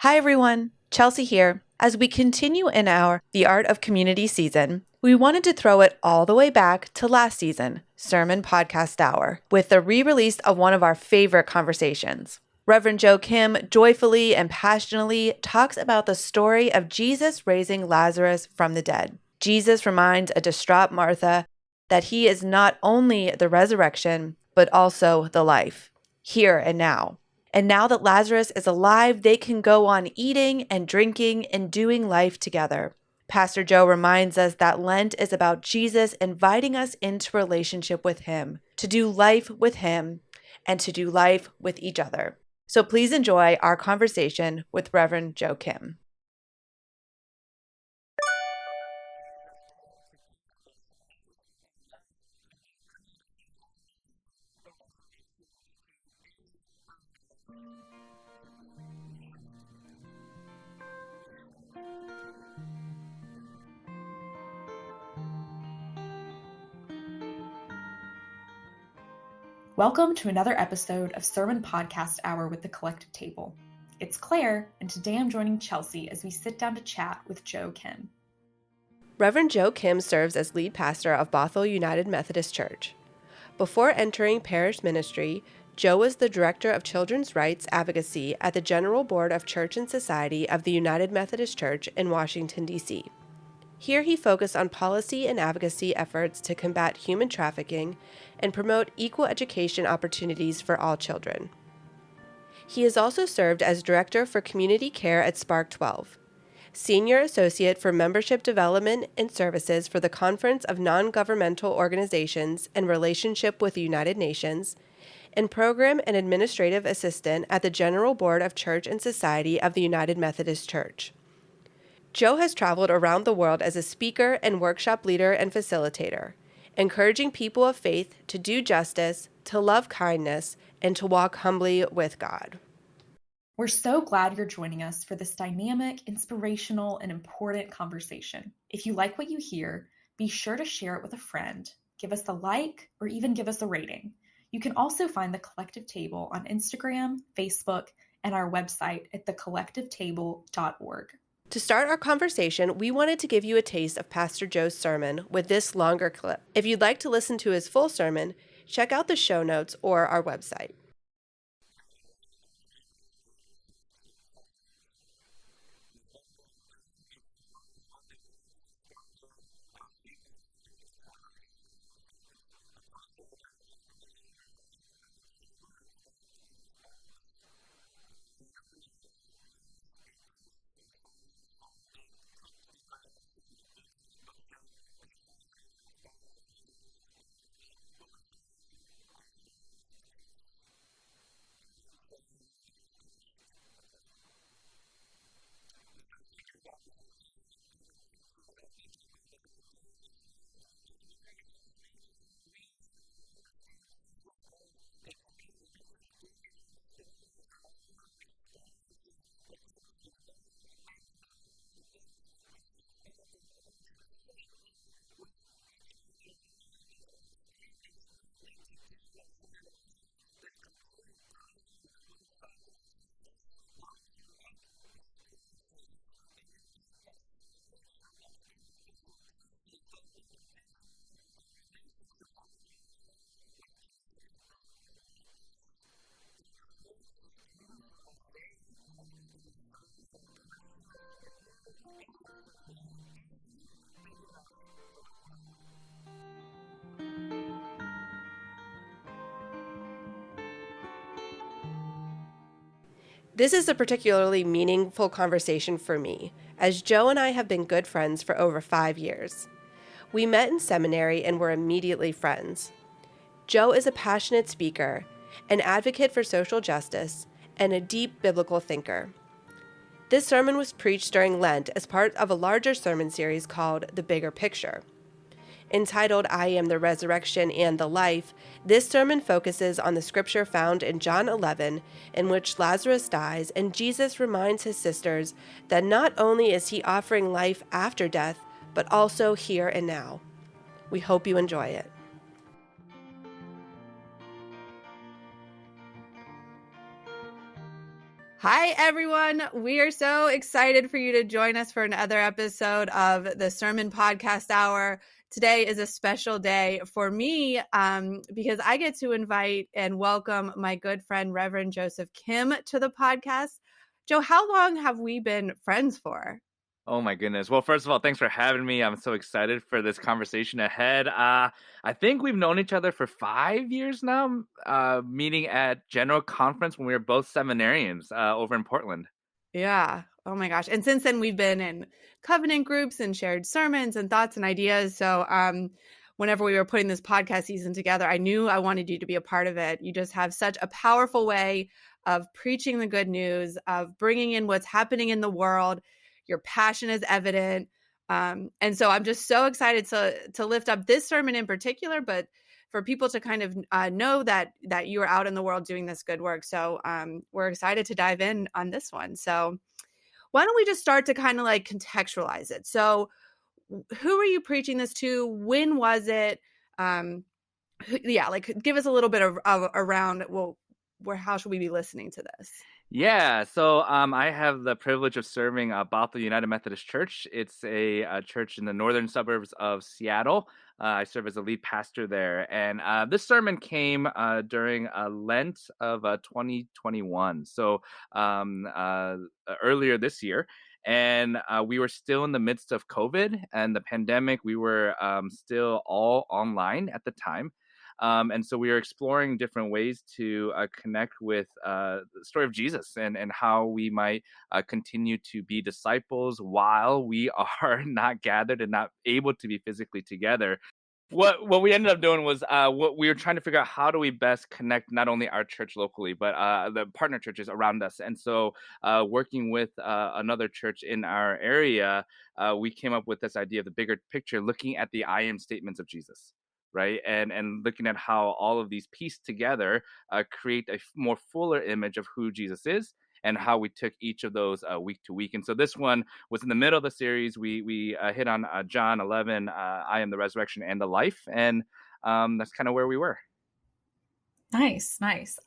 Hi everyone, Chelsea here. As we continue in our The Art of Community season, we wanted to throw it all the way back to last season, Sermon Podcast Hour, with the re-release of one of our favorite conversations. Reverend Joe Kim joyfully and passionately talks about the story of Jesus raising Lazarus from the dead. Jesus reminds a distraught Martha that he is not only the resurrection, but also the life, here and now. And now that Lazarus is alive, they can go on eating and drinking and doing life together. Pastor Joe reminds us that Lent is about Jesus inviting us into relationship with him, to do life with him, and to do life with each other. So please enjoy our conversation with Reverend Joe Kim. Welcome to another episode of Sermon Podcast Hour with the Collective Table. It's Claire, and today I'm joining Chelsea as we sit down to chat with Joe Kim. Reverend Joe Kim serves as lead pastor of Bothell United Methodist Church. Before entering parish ministry, Joe was the director of children's rights advocacy at the General Board of Church and Society of the United Methodist Church in Washington, D.C. Here he focused on policy and advocacy efforts to combat human trafficking and promote equal education opportunities for all children. He has also served as Director for Community Care at Spark 12, Senior Associate for Membership Development and Services for the Conference of Non-Governmental Organizations and Relationship with the United Nations, and Program and Administrative Assistant at the General Board of Church and Society of the United Methodist Church. Joe has traveled around the world as a speaker and workshop leader and facilitator, encouraging people of faith to do justice, to love kindness, and to walk humbly with God. We're so glad you're joining us for this dynamic, inspirational, and important conversation. If you like what you hear, be sure to share it with a friend, give us a like, or even give us a rating. You can also find the Collective Table on Instagram, Facebook, and our website at thecollectivetable.org. To start our conversation, we wanted to give you a taste of Pastor Joe's sermon with this longer clip. If you'd like to listen to his full sermon, check out the show notes or our website. This is a particularly meaningful conversation for me, as Joe and I have been good friends for over 5 years. We met in seminary and were immediately friends. Joe is a passionate speaker, an advocate for social justice, and a deep biblical thinker. This sermon was preached during Lent as part of a larger sermon series called The Bigger Picture. Entitled I Am the Resurrection and the Life, this sermon focuses on the scripture found in John 11, in which Lazarus dies and Jesus reminds his sisters that not only is he offering life after death, but also here and now. We hope you enjoy it. Hi, everyone. We are so excited for you to join us for another episode of the Sermon Podcast Hour. Today is a special day for me because I get to invite and welcome my good friend, Reverend Joseph Kim, to the podcast. Joe, how long have we been friends for? Oh my goodness. Well, first of all, thanks for having me. I'm so excited for this conversation ahead. I think we've known each other for 5 years now, meeting at General Conference when we were both seminarians over in Portland. Yeah. Oh my gosh. And since then we've been in covenant groups and shared sermons and thoughts and ideas. So whenever we were putting this podcast season together, I knew I wanted you to be a part of it. You just have such a powerful way of preaching the good news, of bringing in what's happening in the world. Your passion is evident. And so I'm just so excited to lift up this sermon in particular, but for people to kind of know that you are out in the world doing this good work. So we're excited to dive in on this one. So why don't we just start to kind of like contextualize it? So who are you preaching this to? When was it? Like give us a little bit of around, well, how should we be listening to this? Yeah, so I have the privilege of serving Bothell United Methodist Church. It's a church in the northern suburbs of Seattle. I serve as a lead pastor there. And this sermon came during Lent of 2021, so earlier this year. And we were still in the midst of COVID and the pandemic. We were still all online at the time. And so we are exploring different ways to connect with the story of Jesus and how we might continue to be disciples while we are not gathered and not able to be physically together. What we ended up doing was what we were trying to figure out, how do we best connect not only our church locally but the partner churches around us. And so working with another church in our area, we came up with this idea of the bigger picture, looking at the I am statements of Jesus, right? And looking at how all of these pieced together create a more fuller image of who Jesus is, and how we took each of those week to week. And so this one was in the middle of the series. We hit on John 11, I am the resurrection and the life. And that's kind of where we were. Nice.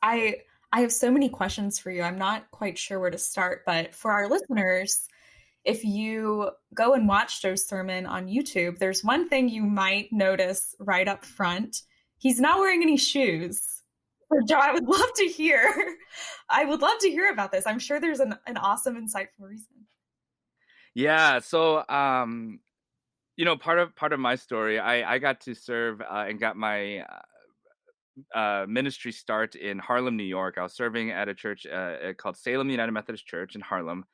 I have so many questions for you. I'm not quite sure where to start, but for our listeners, if you go and watch Joe's sermon on YouTube, there's one thing you might notice right up front. He's not wearing any shoes. So Joe, I would love to hear about this. I'm sure there's an awesome, insightful reason. Yeah. So, part of my story, I got to serve and got my ministry start in Harlem, New York. I was serving at a church called Salem United Methodist Church in Harlem.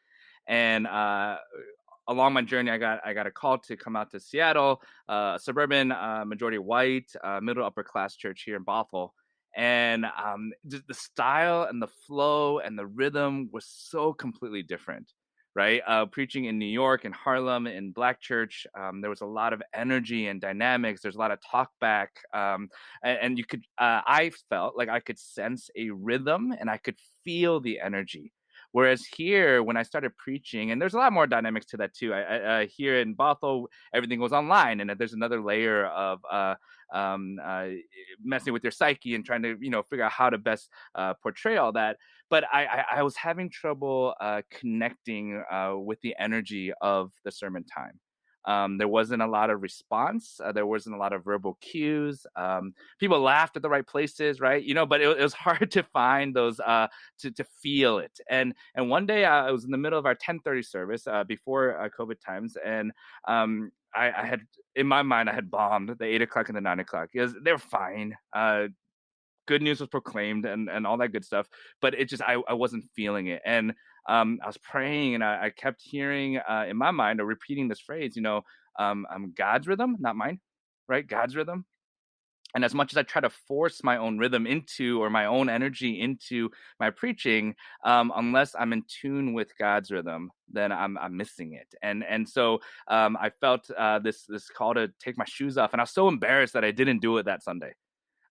And along my journey, I got a call to come out to Seattle, suburban, majority white, middle upper class church here in Bothell. And just the style and the flow and the rhythm was so completely different, right? Preaching in New York and Harlem in Black church, there was a lot of energy and dynamics. There's a lot of talk back, and you could. I felt like I could sense a rhythm and I could feel the energy. Whereas here, when I started preaching, and there's a lot more dynamics to that too. Here in Bothell, everything was online, and there's another layer of messing with your psyche and trying to figure out how to best portray all that. But I was having trouble connecting with the energy of the sermon time. There wasn't a lot of response. There wasn't a lot of verbal cues. People laughed at the right places, right? But it was hard to find those to feel it. And one day I was in the middle of our 10:30 service before COVID times, and I had, in my mind, I had bombed the 8 o'clock and the 9 o'clock because they're fine. Good news was proclaimed and all that good stuff, but it just, I wasn't feeling it. And I was praying, and I kept hearing in my mind, or repeating this phrase, God's rhythm, not mine, right? God's rhythm. And as much as I try to force my own rhythm into, or my own energy into my preaching, unless I'm in tune with God's rhythm, then I'm missing it. And so I felt this call to take my shoes off, and I was so embarrassed that I didn't do it that Sunday.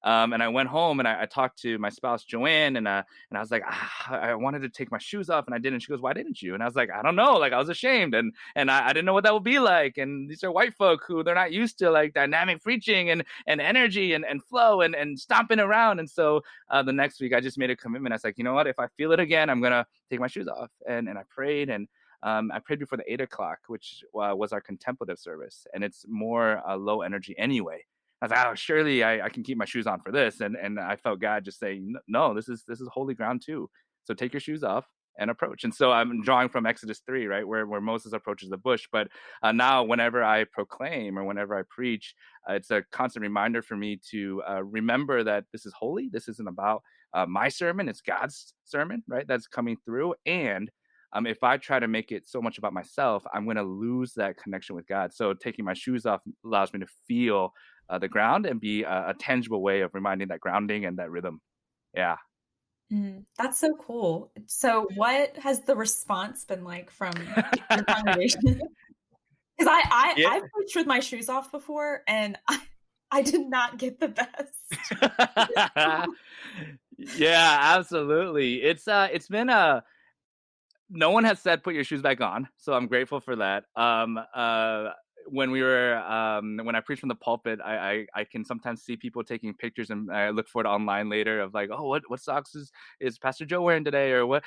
And I went home and I talked to my spouse, Joanne, and I was like, I wanted to take my shoes off and I didn't. She goes, why didn't you? And I was like, I don't know. Like, I was ashamed and I didn't know what that would be like. And these are white folk who they're not used to like dynamic preaching and energy and flow and stomping around. And so the next week I just made a commitment. I was like, you know what? If I feel it again, I'm going to take my shoes off. And I prayed and I prayed before the 8 o'clock, which was our contemplative service. And it's more low energy anyway. I was like, oh, surely I can keep my shoes on for this. And I felt God just saying, no, this is holy ground too. So take your shoes off and approach. And so I'm drawing from Exodus 3, right, where Moses approaches the bush. But now whenever I proclaim or whenever I preach, it's a constant reminder for me to remember that this is holy. This isn't about my sermon. It's God's sermon, right, that's coming through. And if I try to make it so much about myself, I'm going to lose that connection with God. So taking my shoes off allows me to feel the ground and be a tangible way of reminding that grounding and that rhythm. Yeah. That's so cool. So what has the response been like from your congregation? Because I've preached with my shoes off before and I did not get the best. Yeah, absolutely. It's been no one has said put your shoes back on, so I'm grateful for that. When I preach from the pulpit, I can sometimes see people taking pictures, and I look for it online later of like, oh, what socks is Pastor Joe wearing today, or what?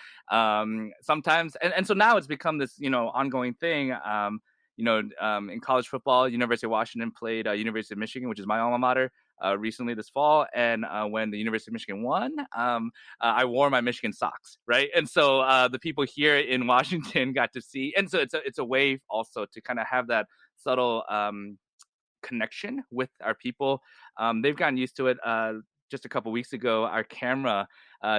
Sometimes, and so now it's become this ongoing thing. In college football, University of Washington played University of Michigan, which is my alma mater, recently this fall. And when the University of Michigan won, I wore my Michigan socks, right? And so the people here in Washington got to see. And so it's a way also to kind of have that subtle connection with our people. They've gotten used to it. Just a couple weeks ago, our camera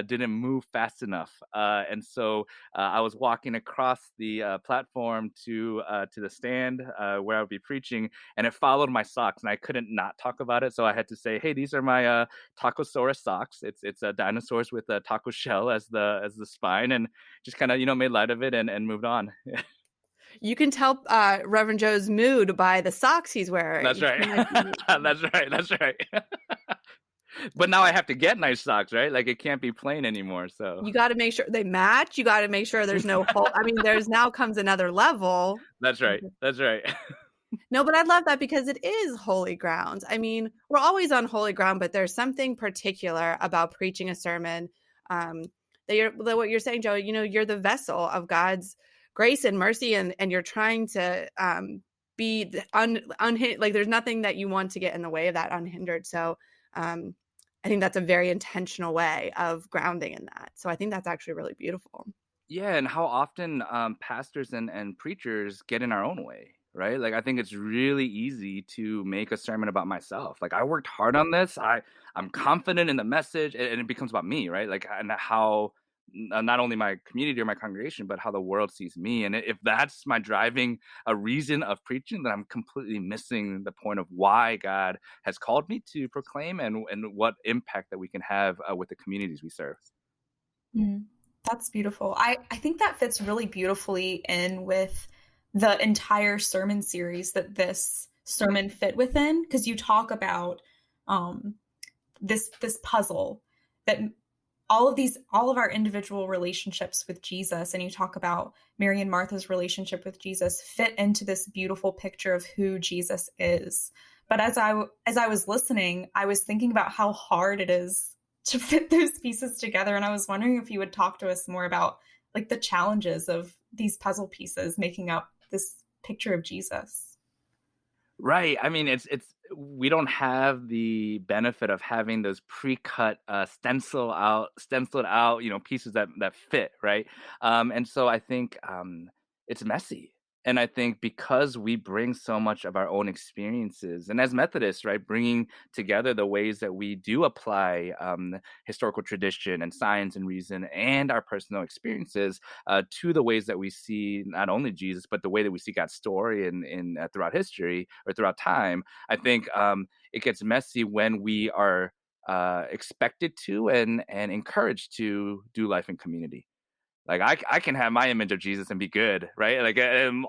didn't move fast enough, and so I was walking across the platform to the stand where I would be preaching, and it followed my socks, and I couldn't not talk about it. So I had to say, "Hey, these are my Tacosaurus socks. It's dinosaurs with a taco shell as the spine," and just kind of made light of it and moved on. You can tell Reverend Joe's mood by the socks he's wearing. That's right. That's right. But now I have to get nice socks, right? Like it can't be plain anymore. So you got to make sure they match. You got to make sure there's no hole. I mean, there's now comes another level. That's right. That's right. No, but I love that because it is holy ground. I mean, we're always on holy ground, but there's something particular about preaching a sermon that what you're saying, Joe, you're the vessel of God's grace and mercy, and you're trying to be unhindered. Like there's nothing that you want to get in the way of that unhindered. So I think that's a very intentional way of grounding in that. So I think that's actually really beautiful. Yeah, and how often pastors and preachers get in our own way, right? Like I think it's really easy to make a sermon about myself. Like I worked hard on this. I'm confident in the message, and it becomes about me, right? Like and how not only my community or my congregation, but how the world sees me. And if that's my driving a reason of preaching, then I'm completely missing the point of why God has called me to proclaim and what impact that we can have with the communities we serve. That's beautiful. I think that fits really beautifully in with the entire sermon series that this sermon fit within, because you talk about this puzzle that all of our individual relationships with Jesus, and you talk about Mary and Martha's relationship with Jesus, fit into this beautiful picture of who Jesus is. But as I was listening, I was thinking about how hard it is to fit those pieces together. And I was wondering if you would talk to us more about like the challenges of these puzzle pieces making up this picture of Jesus. Right. I mean, it's we don't have the benefit of having those pre-cut, stenciled out, pieces that fit, right? And so I think it's messy. And I think because we bring so much of our own experiences, and as Methodists, right, bringing together the ways that we do apply historical tradition and science and reason and our personal experiences to the ways that we see not only Jesus, but the way that we see God's story in throughout history or throughout time, I think it gets messy when we are expected to and encouraged to do life in community. Like I can have my image of Jesus and be good, right? Like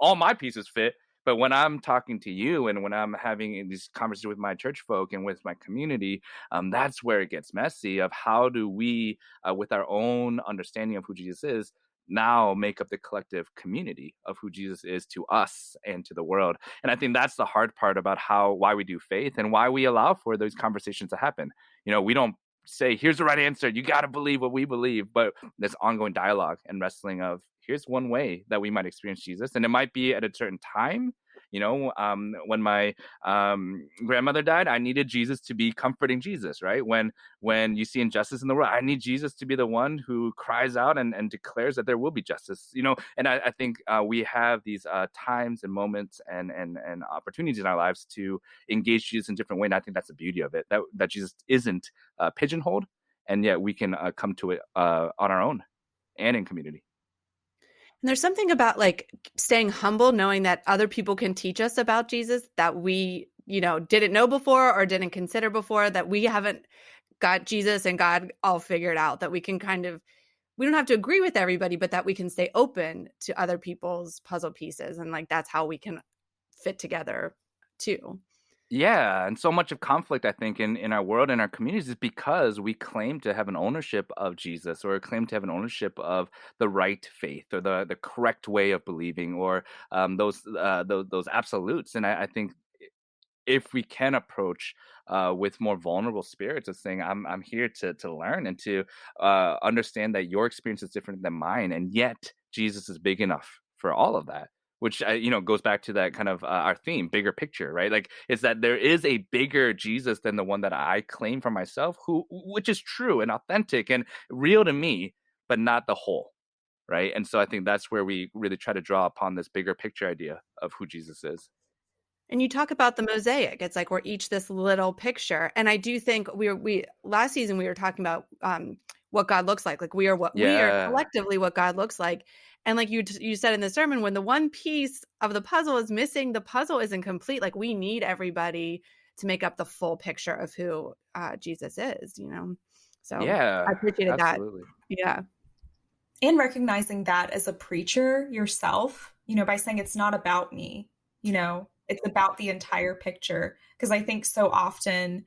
all my pieces fit, But when I'm talking to you and when I'm having these conversations with my church folk and with my community, that's where it gets messy of how do we, with our own understanding of who Jesus is, now make up the collective community of who Jesus is to us and to the world. And I think that's the hard part about why we do faith and why we allow for those conversations to happen. We don't say, here's the right answer, you got to believe what we believe, but this ongoing dialogue and wrestling of here's one way that we might experience Jesus. And it might be at a certain time. When my grandmother died, I needed Jesus to be comforting Jesus, right? When you see injustice in the world, I need Jesus to be the one who cries out and declares that there will be justice. And I think we have these times and moments and opportunities in our lives to engage Jesus in different ways. And I think that's the beauty of it, that Jesus isn't pigeonholed, and yet we can come to it on our own and in community. And there's something about like staying humble, knowing that other people can teach us about Jesus that we, didn't know before or didn't consider before, that we haven't got Jesus and God all figured out, that we can we don't have to agree with everybody, but that we can stay open to other people's puzzle pieces. And like, that's how we can fit together too. Yeah, and so much of conflict, I think, in our world and our communities is because we claim to have an ownership of Jesus, or claim to have an ownership of the right faith, or the correct way of believing, or those absolutes. And I think if we can approach with more vulnerable spirits of saying, I'm here to learn and to understand that your experience is different than mine, and yet Jesus is big enough for all of that. Which goes back to that kind of our theme, bigger picture, right? Like, it's that there is a bigger Jesus than the one that I claim for myself, which is true and authentic and real to me, but not the whole, right? And so I think that's where we really try to draw upon this bigger picture idea of who Jesus is. And you talk about the mosaic. It's like we're each this little picture. And I do think we last season we were talking about what God looks like. Like we are collectively what God looks like. And like you said in the sermon, when the one piece of the puzzle is missing, the puzzle isn't complete. Like we need everybody to make up the full picture of who Jesus is, So yeah, I appreciated absolutely. That. Yeah. And recognizing that as a preacher yourself, by saying it's not about me, it's about the entire picture. Because I think so often,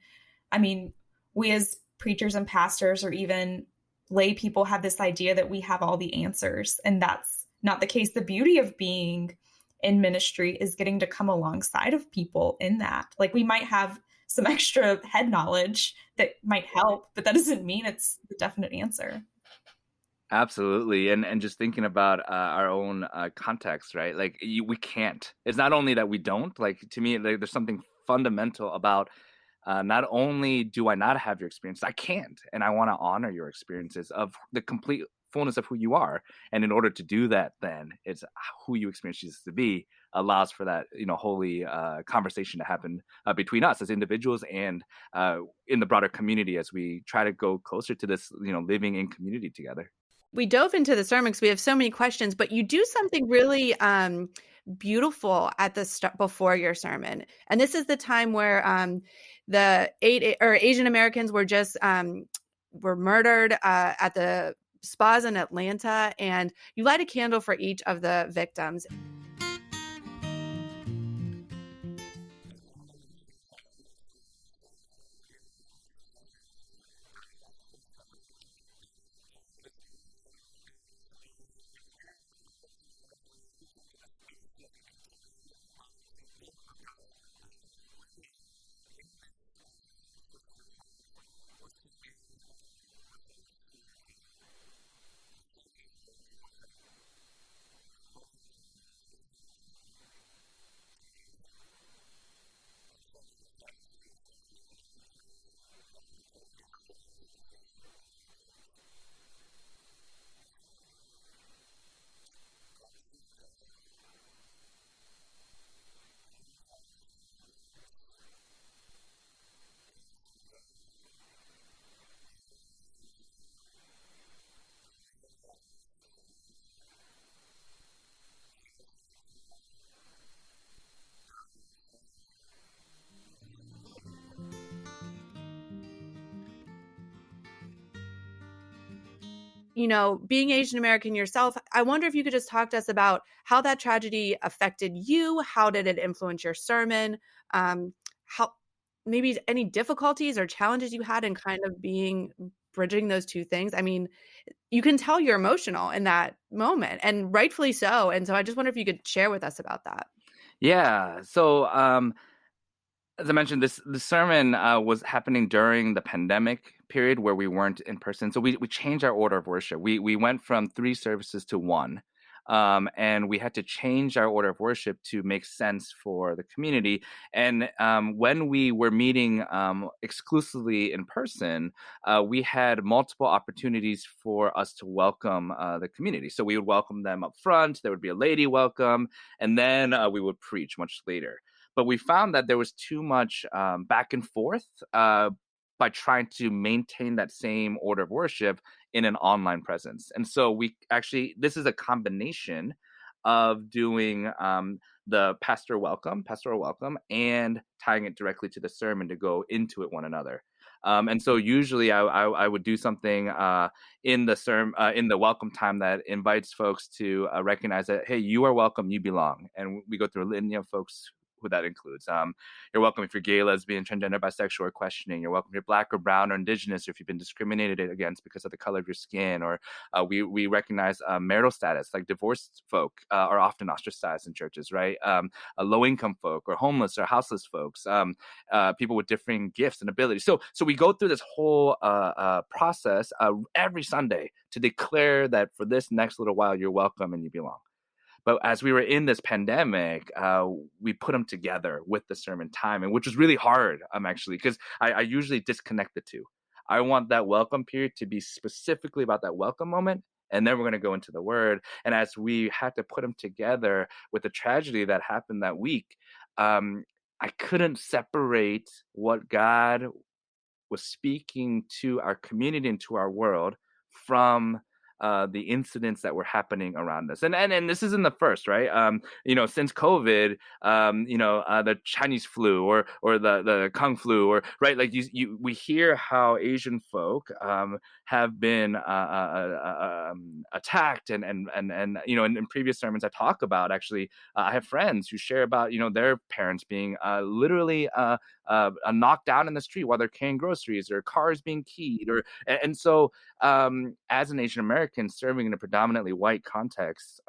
we as preachers and pastors or even lay people have this idea that we have all the answers. And that's not the case. The beauty of being in ministry is getting to come alongside of people in that. Like we might have some extra head knowledge that might help, but that doesn't mean it's the definite answer. Absolutely. And just thinking about our own context, right? Like we can't. It's not only that we don't, like to me, there's something fundamental about not only do I not have your experience, I can't. And I want to honor your experiences of the complete fullness of who you are. And in order to do that, then it's who you experience Jesus to be allows for that, holy conversation to happen between us as individuals and in the broader community as we try to go closer to this, living in community together. We dove into the sermon because we have so many questions, but you do something really beautiful at the start before your sermon. And this is the time where the Asian Americans were just were murdered at the spas in Atlanta, and you light a candle for each of the victims. Being Asian American yourself, I wonder if you could just talk to us about how that tragedy affected you. How did it influence your sermon? How maybe any difficulties or challenges you had in kind of bridging those two things. I mean, you can tell you're emotional in that moment, and rightfully so. And so I just wonder if you could share with us about that. Yeah. So, as I mentioned, the sermon was happening during the pandemic period where we weren't in person. So we changed our order of worship. We went from 3 services to 1. And we had to change our order of worship to make sense for the community. And when we were meeting exclusively in person, we had multiple opportunities for us to welcome the community. So we would welcome them up front. There would be a lady welcome, and then we would preach much later. But we found that there was too much back and forth by trying to maintain that same order of worship in an online presence. And so this is a combination of doing the pastoral welcome, and tying it directly to the sermon to go into it one another. And so usually I would do something in the welcome time that invites folks to recognize that, hey, you are welcome, you belong. And we go through a litany of folks who that includes. You're welcome if you're gay, lesbian, transgender, bisexual, or questioning. You're welcome if you're Black or brown or indigenous, or if you've been discriminated against because of the color of your skin. Or we recognize marital status, like divorced folk are often ostracized in churches, right? Low-income folk, or homeless or houseless folks, people with differing gifts and abilities. So we go through this whole process every Sunday to declare that for this next little while, you're welcome and you belong. But as we were in this pandemic, we put them together with the sermon time, and which was really hard, actually, because I usually disconnect the two. I want that welcome period to be specifically about that welcome moment, and then we're going to go into the word. And as we had to put them together with the tragedy that happened that week, I couldn't separate what God was speaking to our community and to our world from the incidents that were happening around us. And this isn't the first, right? Since COVID, the Chinese flu or the Kung flu, or right, like we hear how Asian folk have been attacked, and in previous sermons I talk about, actually, I have friends who share about their parents being literally knocked down in the street while they're carrying groceries, or cars being keyed, and so as an Asian American serving in a predominantly white context,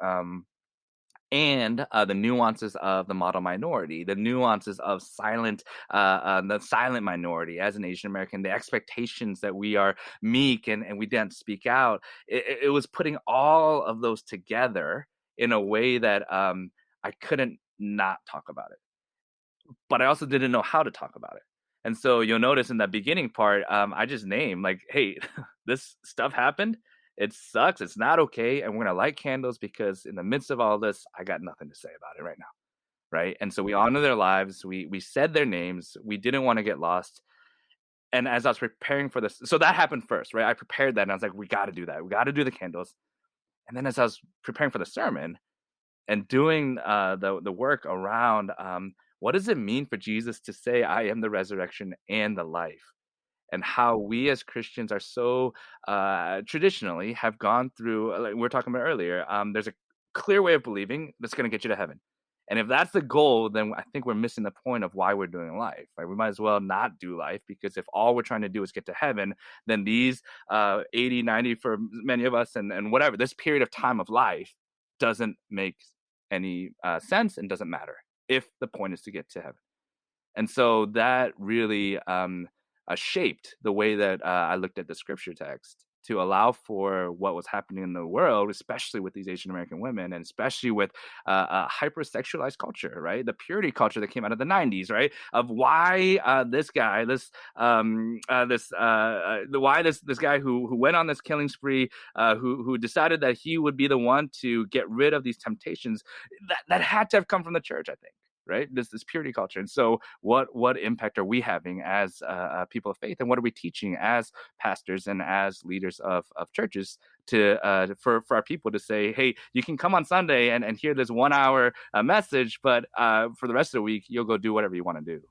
and the nuances of the model minority, the nuances of the silent minority as an Asian American, the expectations that we are meek and we didn't speak out. It was putting all of those together in a way that I couldn't not talk about it, but I also didn't know how to talk about it. And so you'll notice in that beginning part, I just named, like, hey, this stuff happened. It sucks. It's not okay. And we're going to light candles because in the midst of all this, I got nothing to say about it right now. Right. And so we honor their lives. We said their names. We didn't want to get lost. And as I was preparing for this, so that happened first, right? I prepared that and I was like, we got to do that. We got to do the candles. And then as I was preparing for the sermon and doing the work around what does it mean for Jesus to say, I am the resurrection and the life? And how we as Christians are so traditionally have gone through, like we were talking about earlier, there's a clear way of believing that's going to get you to heaven. And if that's the goal, then I think we're missing the point of why we're doing life, right? We might as well not do life, because if all we're trying to do is get to heaven, then these 80, 90 for many of us, and whatever, this period of time of life doesn't make any sense and doesn't matter if the point is to get to heaven. And so that really shaped the way that I looked at the scripture text to allow for what was happening in the world, especially with these Asian American women, and especially with a hypersexualized culture, right? The purity culture that came out of the 90s, right? Of why this guy who went on this killing spree, who decided that he would be the one to get rid of these temptations, that had to have come from the church, I think. Right, this purity culture. And so what impact are we having as people of faith, and what are we teaching as pastors and as leaders of churches for our people to say, hey, you can come on Sunday and hear this 1 hour message, but for the rest of the week you'll go do whatever you want to do.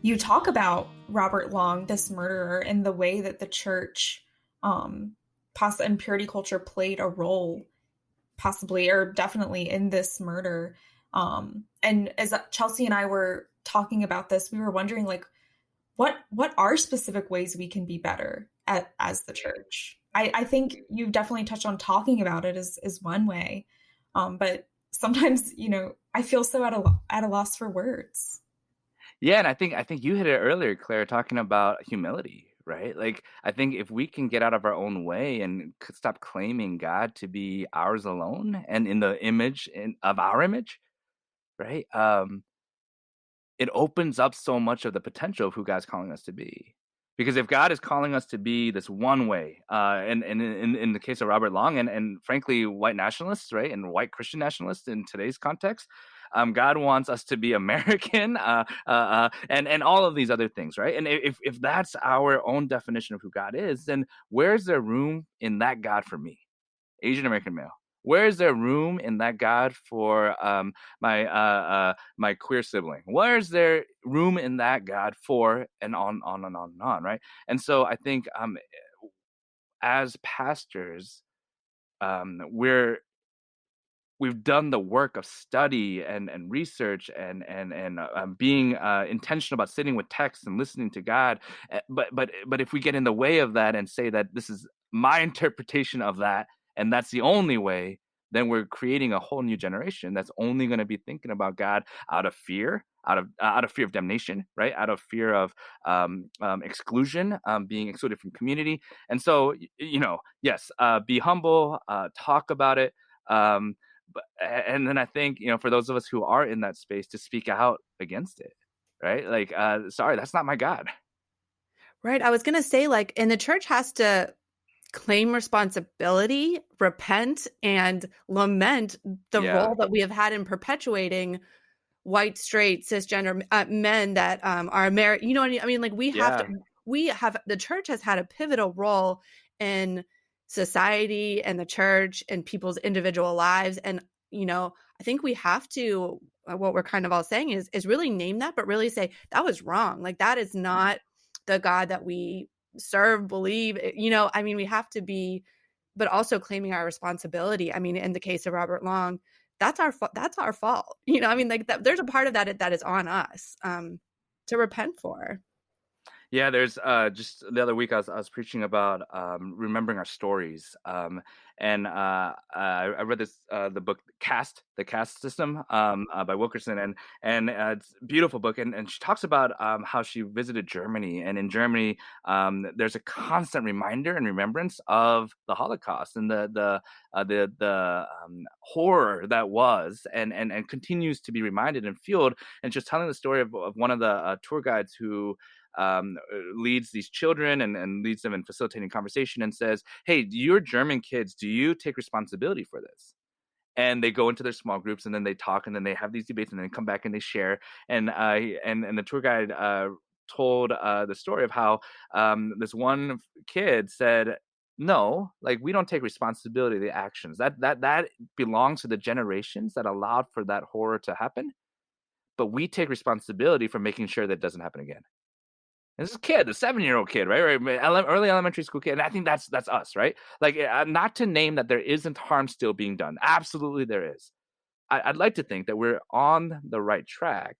You talk about Robert Long, this murderer, and the way that the church, and purity culture played a role, possibly or definitely, in this murder. And as Chelsea and I were talking about this, we were wondering, like, what are specific ways we can be better as the church? I think you've definitely touched on talking about it as one way, but sometimes, I feel so at a loss for words. Yeah, and I think you hit it earlier, Claire, talking about humility, right? Like, I think if we can get out of our own way and stop claiming God to be ours alone and in the image of our image, right? It opens up so much of the potential of who God's calling us to be. Because if God is calling us to be this one way, and in the case of Robert Long and frankly white nationalists, right, and white Christian nationalists in today's context, God wants us to be American, and all of these other things, right? And if that's our own definition of who God is, then where's there room in that God for me, Asian American male? Where is there room in that God for my queer sibling? Where is there room in that God for, and on and on and on, right? And so I think as pastors, we've done the work of study and research and being intentional about sitting with text and listening to God. But if we get in the way of that and say that this is my interpretation of that and that's the only way, then we're creating a whole new generation that's only going to be thinking about God out of fear, out of fear of damnation, right? Out of fear of exclusion, being excluded from community. And so, yes, be humble, talk about it. And then I think, for those of us who are in that space, to speak out against it, right? Like, sorry, that's not my God. Right. I was going to say, like, and the church has to claim responsibility, repent, and lament the role that we have had in perpetuating white, straight, cisgender men that are American. You know what I mean? Like, the church has had a pivotal role in society and the church and people's individual lives. And, I think we have to, what we're kind of all saying is really name that, but really say that was wrong. Like, that is not the God that we serve, believe, we have to be, but also claiming our responsibility. I mean, in the case of Robert Long, that's our fault. There's a part of that is on us to repent for. Yeah, there's just the other week I was preaching about remembering our stories, and I read the book the Caste System by Wilkerson, and it's a beautiful book, and she talks about how she visited Germany, and in Germany there's a constant reminder and remembrance of the Holocaust and the horror that was, and continues to be reminded and fueled. And just telling the story of one of the tour guides who leads these children and leads them in facilitating conversation and says, hey, your German kids, do you take responsibility for this? And they go into their small groups and then they talk and then they have these debates and then they come back and they share. And the tour guide told the story of how this one kid said, no, like, we don't take responsibility of the actions. That belongs to the generations that allowed for that horror to happen. But we take responsibility for making sure that doesn't happen again. This is a kid, a 7-year-old kid, right? Early elementary school kid. And I think that's us, right? Like, not to name that there isn't harm still being done. Absolutely there is. I'd like to think that we're on the right track,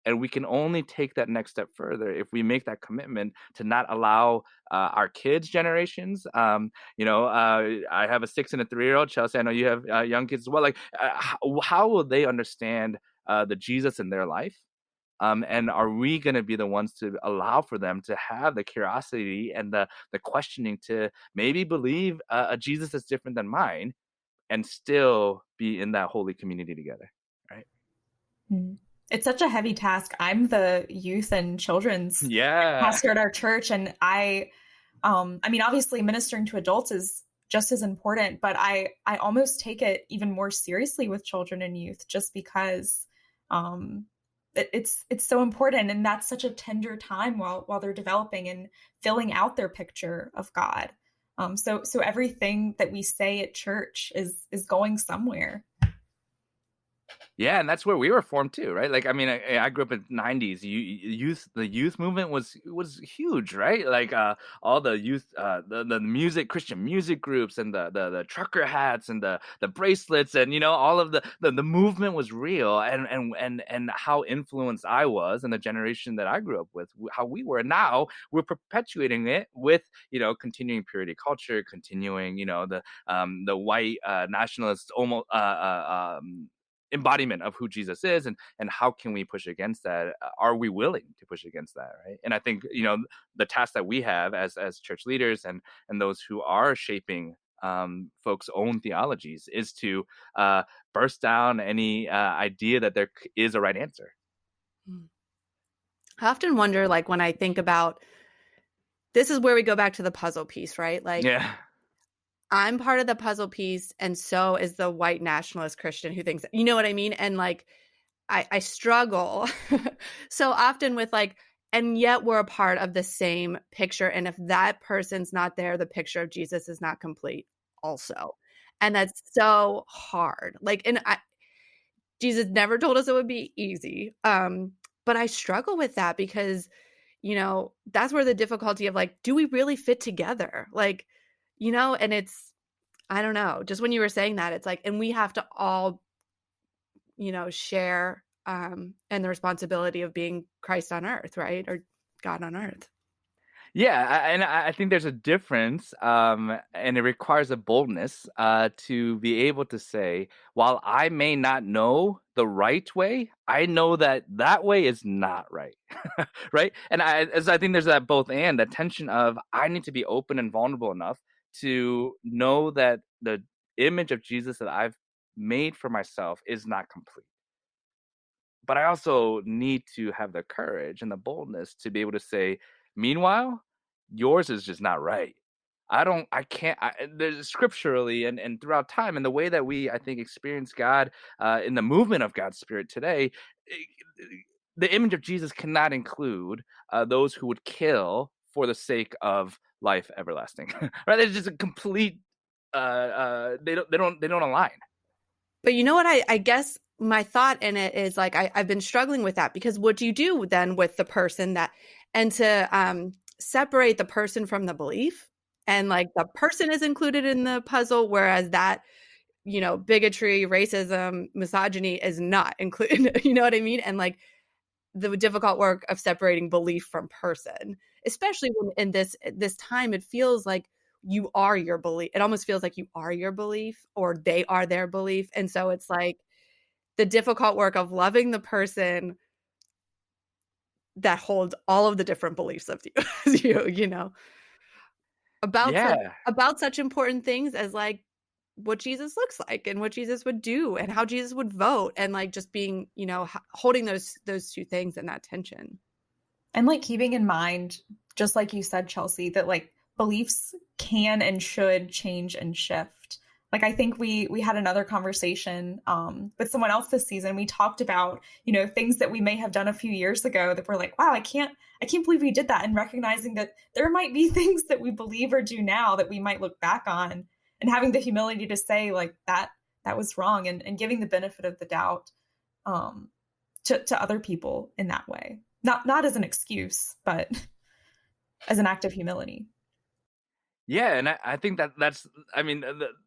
and we can only take that next step further if we make that commitment to not allow our kids' generations. I have a 6 and a 3-year-old. Chelsea, I know you have young kids as well. Like, how will they understand the Jesus in their life? And are we going to be the ones to allow for them to have the curiosity and the questioning to maybe believe a Jesus that's different than mine and still be in that holy community together, right? It's such a heavy task. I'm the youth and children's pastor at our church, and obviously ministering to adults is just as important, but I almost take it even more seriously with children and youth, just because it's so important, and that's such a tender time while they're developing and filling out their picture of God. So everything that we say at church is going somewhere. Yeah, and that's where we were formed too, right? Like, I mean, I grew up in '90s. The youth movement was huge, right? Like, all the youth, the music, Christian music groups, and the trucker hats, and the bracelets, and all of the movement was real, and how influenced I was, and the generation that I grew up with, how we were. Now we're perpetuating it with continuing purity culture, continuing the white nationalist almost embodiment of who Jesus is, and how can we push against that? Are we willing to push against that, right? And I think the task that we have as church leaders and those who are shaping folks' own theologies is to burst down any idea that there is a right answer. I often wonder, like, when I think about this, is where we go back to the puzzle piece, right? Like, Yeah. I'm part of the puzzle piece, and so is the white nationalist Christian who thinks, you know what I mean? And like, I struggle so often with like, and yet we're a part of the same picture. And if that person's not there, the picture of Jesus is not complete also. And that's so hard. Like, and Jesus never told us it would be easy. But I struggle with that because, that's where the difficulty of like, do we really fit together? Like, and it's, I don't know, just when you were saying that, it's like, and we have to all, share and the responsibility of being Christ on earth, right? Or God on earth. Yeah, and I think there's a difference, and it requires a boldness to be able to say, while I may not know the right way, I know that that way is not right, right? And I think there's that both and, that tension of I need to be open and vulnerable enough to know that the image of Jesus that I've made for myself is not complete. But I also need to have the courage and the boldness to be able to say, meanwhile, yours is just not right. There's scripturally and throughout time, and the way that we, I think, experience God in the movement of God's Spirit today, the image of Jesus cannot include those who would kill for the sake of life everlasting. Right? It's just a complete. They don't align. But you know what? I guess my thought in it is like, I've been struggling with that, because what do you do then with the person and to separate the person from the belief, and like the person is included in the puzzle, whereas that, bigotry, racism, misogyny is not included. You know what I mean? And like the difficult work of separating belief from person, especially when in this time, it feels like you are your belief. It almost feels like you are your belief, or they are their belief. And so it's like the difficult work of loving the person that holds all of the different beliefs of you, as Yeah. about such important things as like what Jesus looks like and what Jesus would do and how Jesus would vote, and like just being, holding those two things and that tension. And like keeping in mind, just like you said, Chelsea, that like beliefs can and should change and shift. Like I think we had another conversation with someone else this season. We talked about, things that we may have done a few years ago that we're like, wow, I can't believe we did that. And recognizing that there might be things that we believe or do now that we might look back on, and having the humility to say like that was wrong, and giving the benefit of the doubt to other people in that way. Not as an excuse, but as an act of humility. Yeah, and I think that's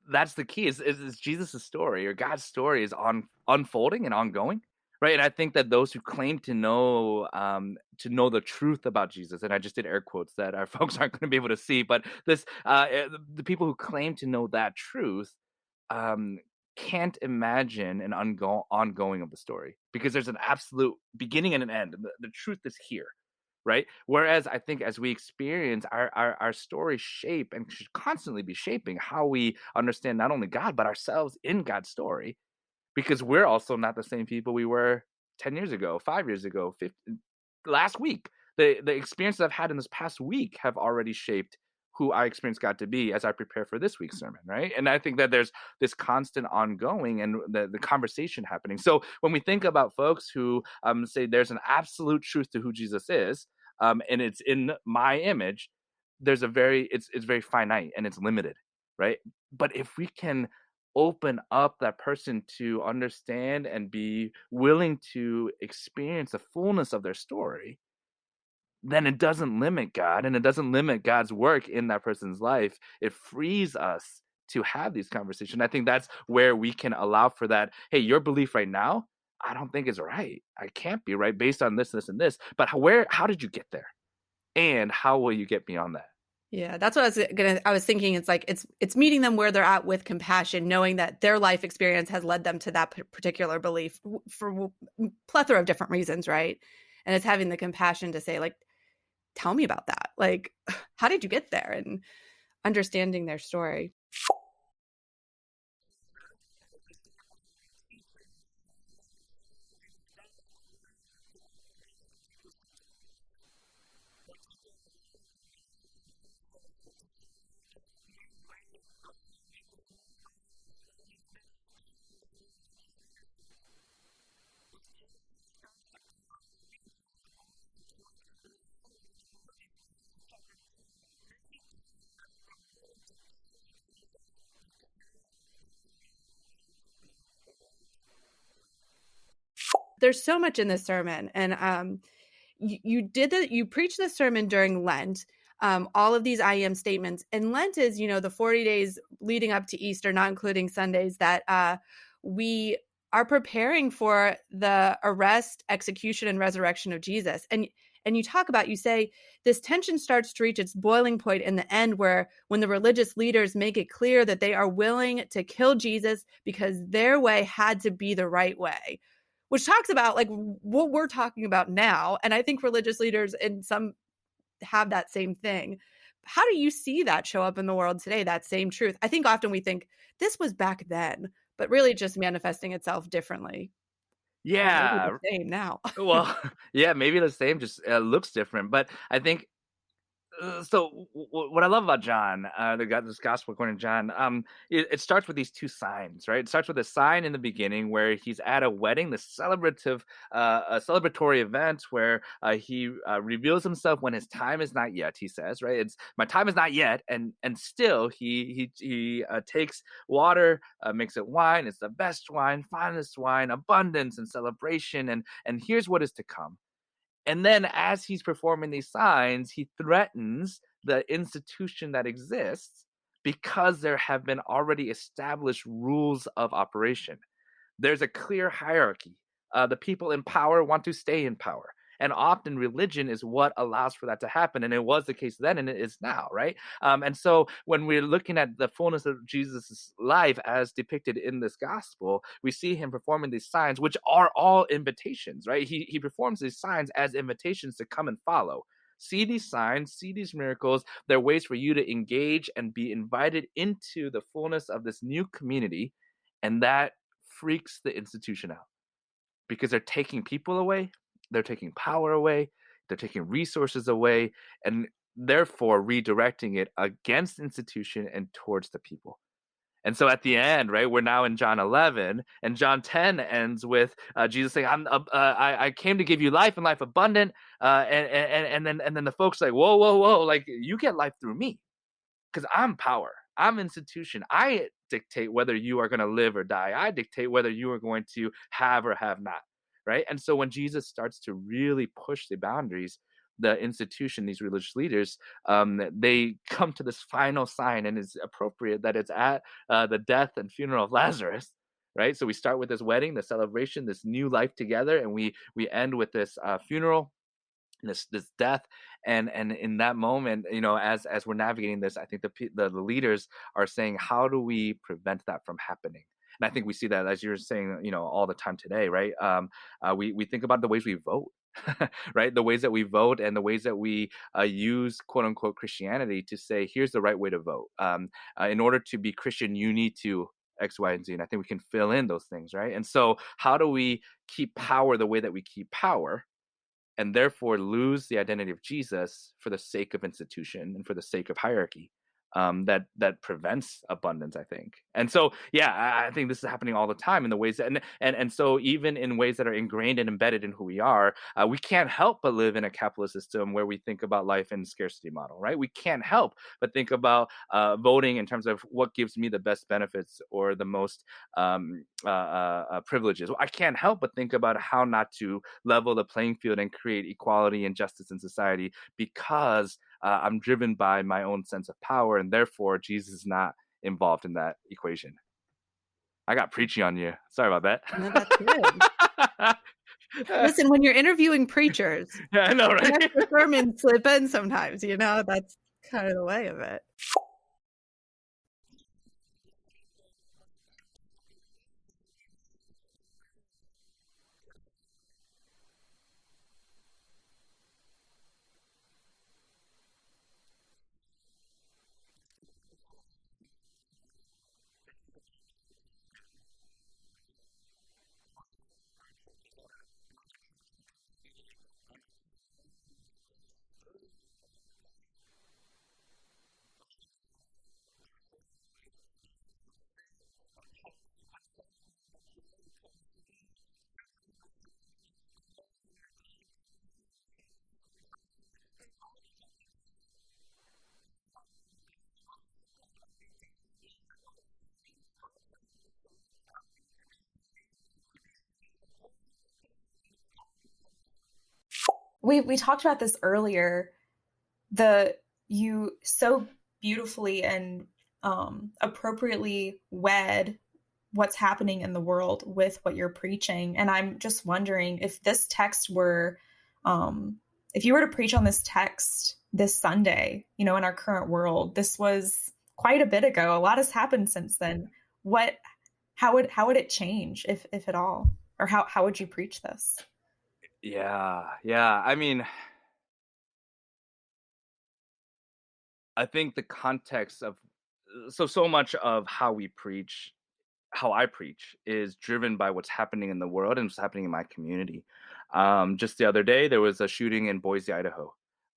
that's the key is Jesus' story, or God's story, is unfolding and ongoing, right? And I think that those who claim to know the truth about Jesus, and I just did air quotes that our folks aren't going to be able to see, but the people who claim to know that truth can't imagine an ongoing of the story, because there's an absolute beginning and an end. The truth is here. Right. Whereas I think as we experience our stories shape and should constantly be shaping how we understand not only God, but ourselves in God's story, because we're also not the same people we were 10 years ago, 5 years ago, last week. The experiences I've had in this past week have already shaped who I experience God to be as I prepare for this week's sermon, right? And I think that there's this constant ongoing and the conversation happening. So when we think about folks who say there's an absolute truth to who Jesus is, and it's in my image, it's very finite and it's limited, right? But if we can open up that person to understand and be willing to experience the fullness of their story, then it doesn't limit God and it doesn't limit God's work in that person's life. It frees us to have these conversations. I think that's where we can allow for that. Hey, your belief right now, I don't think is right. I can't be right based on this, this, and this. But how did you get there? And how will you get beyond that? Yeah, that's what I was thinking. It's like it's meeting them where they're at with compassion, knowing that their life experience has led them to that particular belief for plethora of different reasons, right? And it's having the compassion to say, like, tell me about that. Like, how did you get there? And understanding their story. There's so much in this sermon, and you preached this sermon during Lent. All of these I am statements, and Lent is the 40 days leading up to Easter, not including Sundays, that we are preparing for the arrest, execution, and resurrection of Jesus. And you say this tension starts to reach its boiling point in the end, when the religious leaders make it clear that they are willing to kill Jesus because their way had to be the right way, which talks about like what we're talking about now. And I think religious leaders in some have that same thing. How do you see that show up in the world today, that same truth? I think often we think this was back then, but really just manifesting itself differently. Or maybe Yeah. the same now. Well, yeah, maybe the same, just looks different. But I think what I love about John, this gospel according to John, it starts with these two signs, right? It starts with a sign in the beginning where he's at a wedding, the a celebratory event where he reveals himself when his time is not yet. He says, right? It's my time is not yet, and still he takes water, makes it wine. It's the best wine, finest wine, abundance and celebration, and here's what is to come. And then as he's performing these signs, he threatens the institution that exists because there have been already established rules of operation. There's a clear hierarchy. The people in power want to stay in power. And often religion is what allows for that to happen. And it was the case then, and it is now, right? And so when we're looking at the fullness of Jesus' life as depicted in this gospel, we see him performing these signs, which are all invitations, right? He performs these signs as invitations to come and follow. See these signs, see these miracles. They're ways for you to engage and be invited into the fullness of this new community. And that freaks the institution out because they're taking people away, they're taking power away, they're taking resources away, and therefore redirecting it against institution and towards the people. And so at the end, right, we're now in John 11, and John 10 ends with Jesus saying, I came to give you life and life abundant. And then the folks like, whoa, whoa, whoa, like you get life through me because I'm power. I'm institution. I dictate whether you are going to live or die. I dictate whether you are going to have or have not, right? And so when Jesus starts to really push the boundaries, the institution, these religious leaders, they come to this final sign, and it's appropriate that it's at the death and funeral of Lazarus, right? So we start with this wedding, the celebration, this new life together, and we end with this funeral, this death. And in that moment, as we're navigating this, I think the leaders are saying, how do we prevent that from happening? And I think we see that, as you're saying, all the time today, right? We think about the ways we vote, right? The ways that we vote and the ways that we use quote unquote Christianity to say, here's the right way to vote. In order to be Christian, you need to X, Y, and Z. And I think we can fill in those things, right? And so how do we keep power the way that we keep power, and therefore lose the identity of Jesus for the sake of institution and for the sake of hierarchy? that prevents abundance, I think. And so, yeah, I think this is happening all the time in the ways that, and so even in ways that are ingrained and embedded in who we are, we can't help but live in a capitalist system where we think about life in scarcity model, right? We can't help but think about voting in terms of what gives me the best benefits or the most privileges. I can't help but think about how not to level the playing field and create equality and justice in society, because I'm driven by my own sense of power, and therefore Jesus is not involved in that equation. I got preachy on you. Sorry about that. No, that's good. Listen, when you're interviewing preachers, Yeah, I know, right? the sermons slip in sometimes, that's kind of the way of it. We talked about this earlier. You so beautifully and appropriately wed what's happening in the world with what you're preaching. And I'm just wondering if this text were, if you were to preach on this text this Sunday, in our current world, this was quite a bit ago. A lot has happened since then. How would it change, if at all? Or how would you preach this? Yeah. I mean, I think the context of so much of how I preach is driven by what's happening in the world and what's happening in my community. Just the other day, there was a shooting in Boise, Idaho.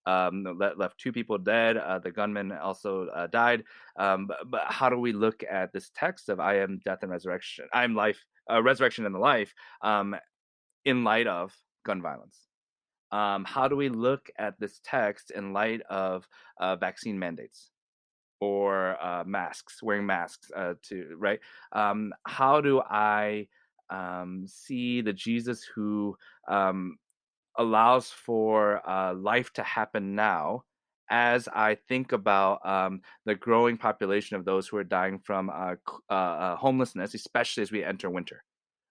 That left 2 people dead. The gunman also died. But how do we look at this text of "I am death and resurrection, I am life, resurrection and the life," in light of gun violence? How do we look at this text in light of vaccine mandates or wearing masks, right? How do I see the Jesus who allows for life to happen now, as I think about the growing population of those who are dying from homelessness, especially as we enter winter?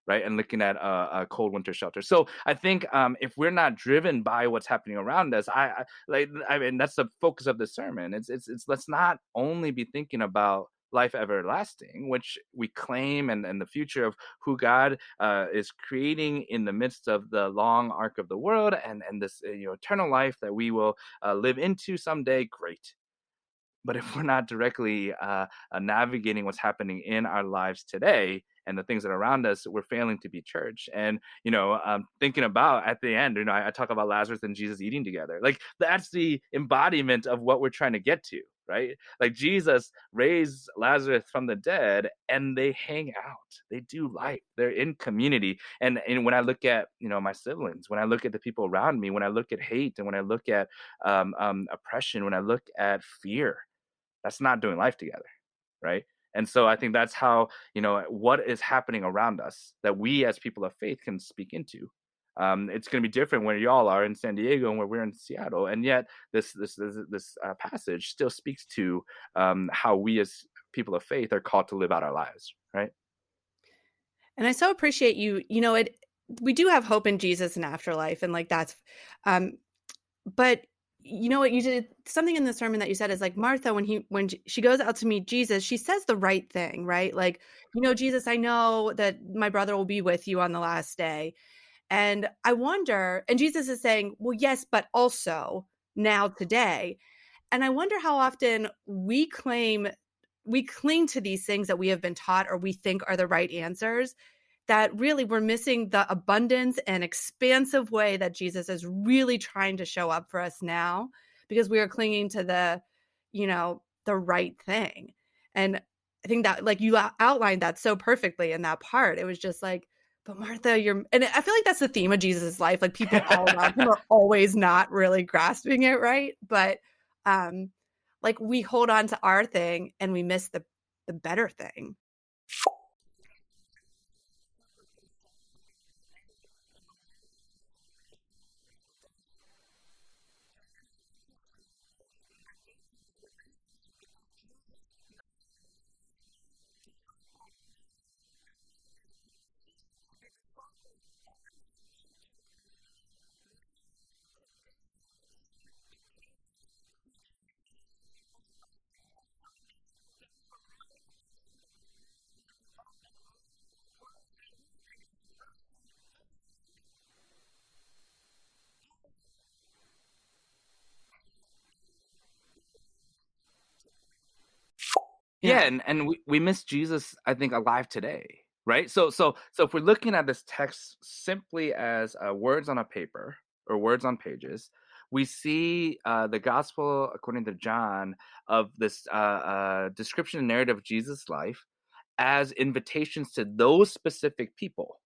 Right, and looking at a cold winter shelter. So I think if we're not driven by what's happening around us, I mean that's the focus of the sermon. It's let's not only be thinking about life everlasting, which we claim, and the future of who God is creating in the midst of the long arc of the world, and this eternal life that we will live into someday. Great. But if we're not directly navigating what's happening in our lives today and the things that are around us, we're failing to be church. And thinking about at the end, I talk about Lazarus and Jesus eating together. Like that's the embodiment of what we're trying to get to, right? Like Jesus raised Lazarus from the dead, and they hang out. They do life. They're in community. And when I look at my siblings, when I look at the people around me, when I look at hate, and when I look at oppression, when I look at fear, that's not doing life together, right? And so I think that's how what is happening around us that we as people of faith can speak into. It's going to be different where y'all are in San Diego and where we're in Seattle, and yet this passage still speaks to how we as people of faith are called to live out our lives, right? And I so appreciate you. We do have hope in Jesus and afterlife, and like that's, but what you did something in the sermon that you said is like Martha, when she goes out to meet Jesus, she says the right thing, right? Like, Jesus, I know that my brother will be with you on the last day. And I wonder, and Jesus is saying, well, yes, but also now today. And I wonder how often we cling to these things that we have been taught or we think are the right answers, that really we're missing the abundance and expansive way that Jesus is really trying to show up for us now, because we are clinging to the the right thing. And I think that like you outlined that so perfectly in that part. It was just like, but Martha, and I feel like that's the theme of Jesus' life. Like people all around him are always not really grasping it right. But like we hold on to our thing and we miss the better thing. Yeah, and we miss Jesus, I think, alive today, right? So if we're looking at this text simply as words on a paper or words on pages, we see the gospel according to John of this description and narrative of Jesus' life as invitations to those specific people.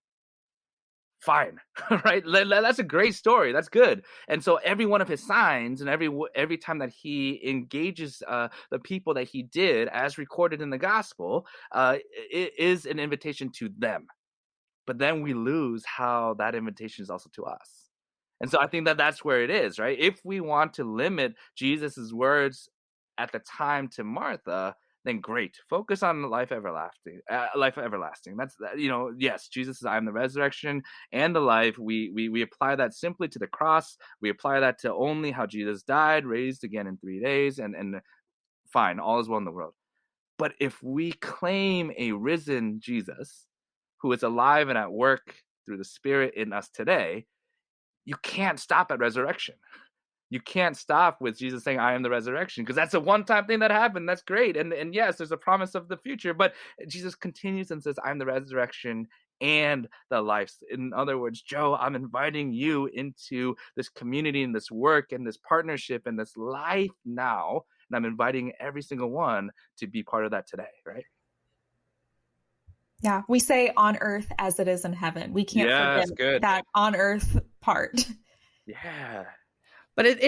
Fine, right? That's a great story. That's good. And so every one of his signs and every time that he engages the people that he did, as recorded in the gospel, it is an invitation to them. But then we lose how that invitation is also to us. And so I think that that's where it is, right? If we want to limit Jesus's words at the time to Martha, then great. Focus on life everlasting. Life everlasting. That's yes, Jesus is I am the resurrection and the life. We apply that simply to the cross. We apply that to only how Jesus died, raised again in 3 days, and fine, all is well in the world. But if we claim a risen Jesus who is alive and at work through the Spirit in us today, you can't stop at resurrection. You can't stop with Jesus saying, I am the resurrection, because that's a one-time thing that happened. That's great. And yes, there's a promise of the future, but Jesus continues and says, I'm the resurrection and the life. In other words, Joe, I'm inviting you into this community and this work and this partnership and this life now. And I'm inviting every single one to be part of that today, right? Yeah, we say on earth as it is in heaven. We can't forget that on earth part. Yeah. But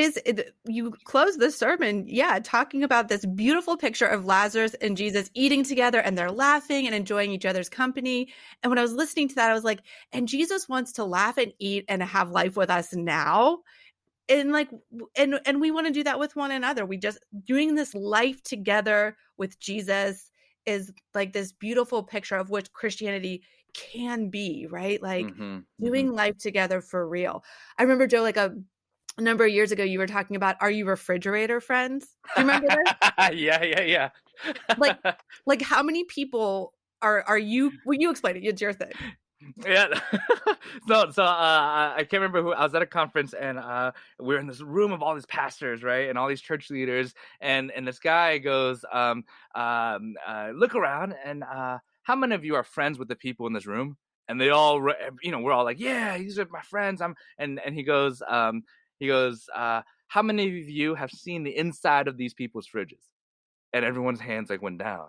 you close the sermon, talking about this beautiful picture of Lazarus and Jesus eating together, and they're laughing and enjoying each other's company. And when I was listening to that, I was like, and Jesus wants to laugh and eat and have life with us now. And like, and we want to do that with one another. We just doing this life together with Jesus is like this beautiful picture of what Christianity can be, right? Like doing life together for real. I remember, Joe, like a number of years ago, you were talking about, are you refrigerator friends? Do you remember this? Yeah. like how many people are you? Will you explain it? It's your thing. Yeah. So I can't remember who. I was at a conference and we were in this room of all these pastors, right, and all these church leaders, and this guy goes, look around, and how many of you are friends with the people in this room? And they all, we're all like, yeah, these are my friends. And he goes, how many of you have seen the inside of these people's fridges? And everyone's hands like went down.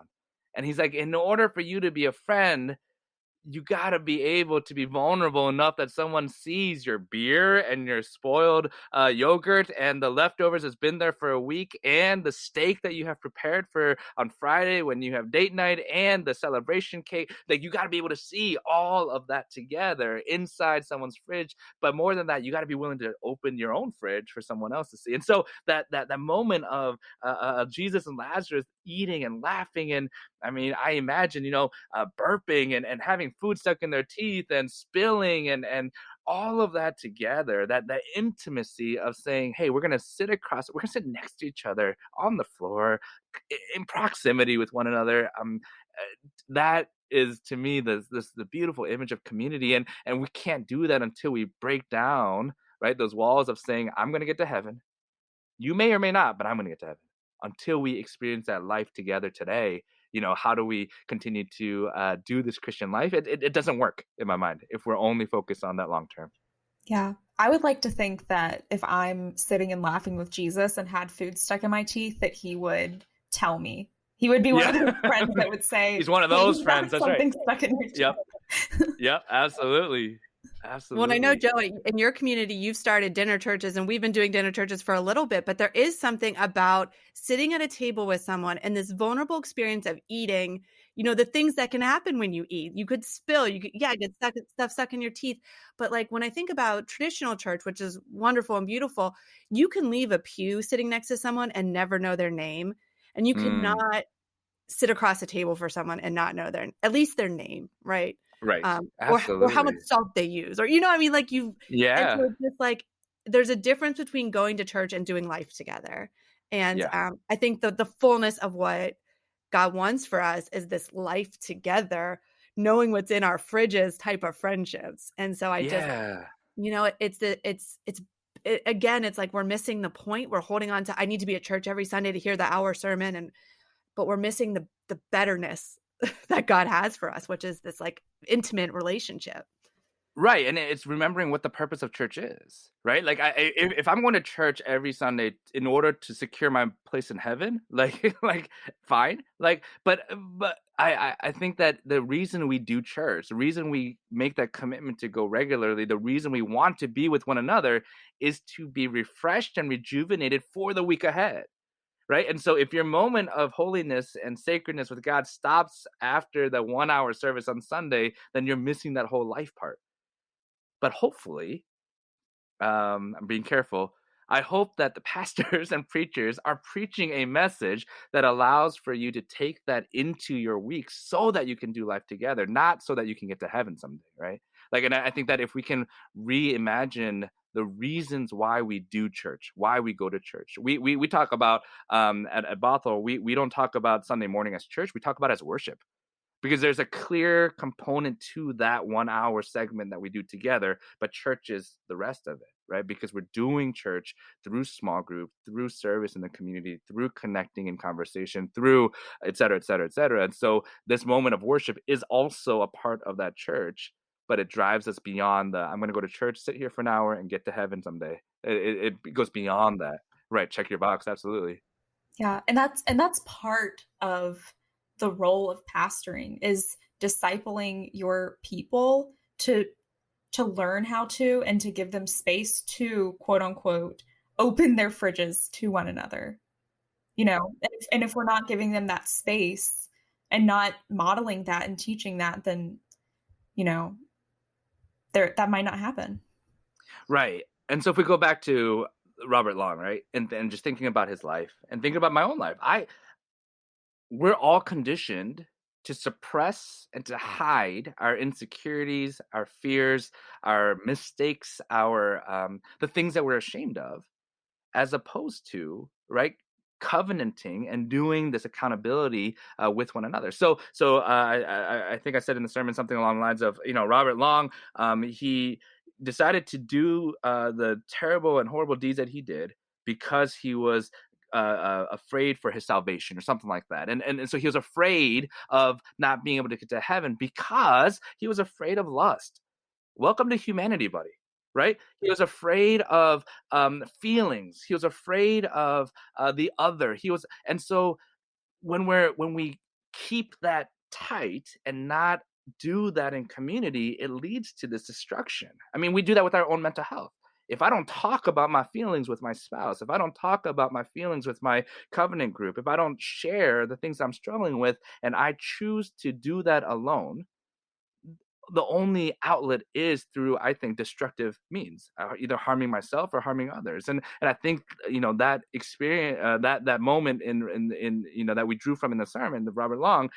And he's like, in order for you to be a friend, you got to be able to be vulnerable enough that someone sees your beer and your spoiled yogurt and the leftovers that's been there for a week and the steak that you have prepared for on Friday when you have date night and the celebration cake. Like, you got to be able to see all of that together inside someone's fridge. But more than that, you got to be willing to open your own fridge for someone else to see. And so that moment of Jesus and Lazarus eating and laughing, and I mean, I imagine, burping and having food stuck in their teeth and spilling and all of that together, that intimacy of saying, hey, we're going to sit next to each other on the floor in proximity with one another. That is, to me, the beautiful image of community. And we can't do that until we break down, right, those walls of saying, I'm going to get to heaven. You may or may not, but I'm going to get to heaven. Until we experience that life together today, how do we continue to do this Christian life? It doesn't work in my mind if we're only focused on that long term. Yeah. I would like to think that if I'm sitting and laughing with Jesus and had food stuck in my teeth, that he would tell me. He would be one Yeah. of those friends that would say, He's one of "Hey, those you friends. got That's right. something stuck in your toe." Yep. Yep. Absolutely. Well, and I Absolutely. know, Joe, in your community, you've started dinner churches, and we've been doing dinner churches for a little bit, but there is something about sitting at a table with someone and this vulnerable experience of eating, the things that can happen when you eat. You could spill, get stuff stuck in your teeth. But like when I think about traditional church, which is wonderful and beautiful, you can leave a pew sitting next to someone and never know their name. And you cannot sit across a table for someone and not know at least their name, right? Right. Or how much Absolutely. salt they use, or what I mean, like and Yeah. so it's just like there's a difference between going to church and doing life together. And Yeah. I think the fullness of what God wants for us is this life together, knowing what's in our fridges type of friendships. And so I just, Yeah. again, it's like we're missing the point. We're holding on to, I need to be at church every Sunday to hear the hour sermon, but we're missing the betterness that God has for us, which is this like intimate relationship. Right. And it's remembering what the purpose of church is, right? Like if I'm going to church every Sunday in order to secure my place in heaven, like fine. But I think that the reason we do church, the reason we make that commitment to go regularly, the reason we want to be with one another is to be refreshed and rejuvenated for the week ahead. Right. And so if your moment of holiness and sacredness with God stops after the 1 hour service on Sunday, then you're missing that whole life part. But hopefully, I'm being careful. I hope that the pastors and preachers are preaching a message that allows for you to take that into your week so that you can do life together, not so that you can get to heaven someday, right? And I think that if we can reimagine the reasons why we do church, why we go to church. We talk about at Bothell, we don't talk about Sunday morning as church, we talk about it as worship. Because there's a clear component to that 1 hour segment that we do together, but church is the rest of it, right? Because we're doing church through small group, through service in the community, through connecting in conversation, through et cetera, et cetera, et cetera. And so this moment of worship is also a part of that church, but it drives us beyond I'm going to go to church, sit here for an hour and get to heaven someday. It goes beyond that. Right. Check your box. Absolutely. Yeah. And that's part of the role of pastoring, is discipling your people to learn how to, and to give them space to, quote unquote, open their fridges to one another. And if we're not giving them that space and not modeling that and teaching that, then, that might not happen. Right. And so if we go back to Robert Long, right, and just thinking about his life and thinking about my own life, we're all conditioned to suppress and to hide our insecurities, our fears, our mistakes, our the things that we're ashamed of, as opposed to, right, covenanting and doing this accountability with one another. So I think I said in the sermon something along the lines of, Robert Long, he decided to do the terrible and horrible deeds that he did because he was afraid for his salvation or something like that. And so he was afraid of not being able to get to heaven because he was afraid of lust. Welcome to humanity, buddy. Right? He was afraid of feelings. He was afraid of the other. And so when we keep that tight and not do that in community, it leads to this destruction. I mean, we do that with our own mental health. If I don't talk about my feelings with my spouse, if I don't talk about my feelings with my covenant group, if I don't share the things I'm struggling with, and I choose to do that alone, the only outlet is through, I think, destructive means, either harming myself or harming others. And I think, that experience, that moment in that we drew from in the sermon of Robert Long,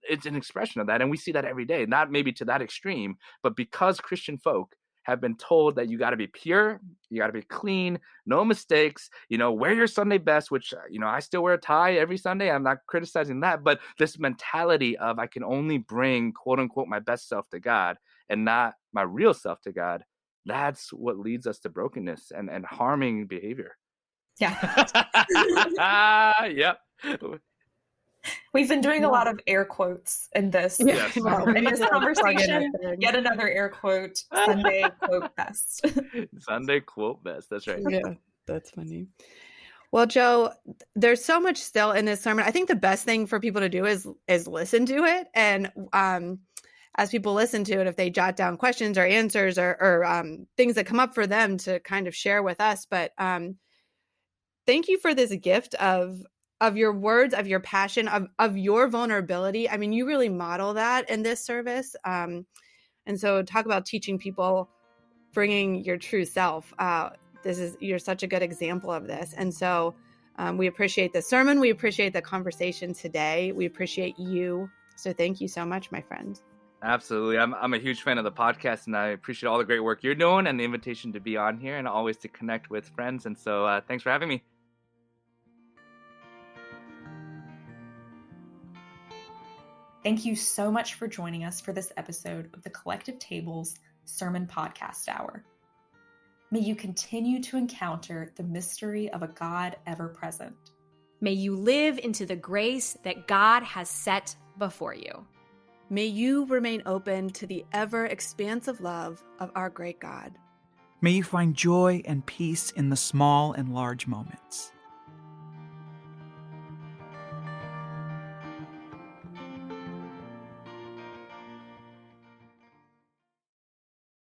it's an expression of that. And we see that every day, not maybe to that extreme, but because Christian folk have been told that you got to be pure, you got to be clean, no mistakes, wear your Sunday best, which, I still wear a tie every Sunday. I'm not criticizing that, but this mentality of I can only bring, quote unquote, my best self to God and not my real self to God. That's what leads us to brokenness and harming behavior. Yeah. Yep. We've been doing a lot of air quotes in this. Yes. In this conversation, yet another air quote, Sunday quote best. Sunday quote best. That's right. Yeah, that's funny. Well, Joe, there's so much still in this sermon. I think the best thing for people to do is listen to it. And as people listen to it, if they jot down questions or answers or things that come up for them to kind of share with us. But thank you for this gift of your words, of your passion, of your vulnerability. I mean, you really model that in this service. And so talk about teaching people, bringing your true self. You're such a good example of this. And so we appreciate the sermon. We appreciate the conversation today. We appreciate you. So thank you so much, my friend. Absolutely. I'm a huge fan of the podcast, and I appreciate all the great work you're doing and the invitation to be on here and always to connect with friends. And so thanks for having me. Thank you so much for joining us for this episode of the Collective Tables Sermon Podcast Hour. May you continue to encounter the mystery of a God ever present. May you live into the grace that God has set before you. May you remain open to the ever expansive love of our great God. May you find joy and peace in the small and large moments.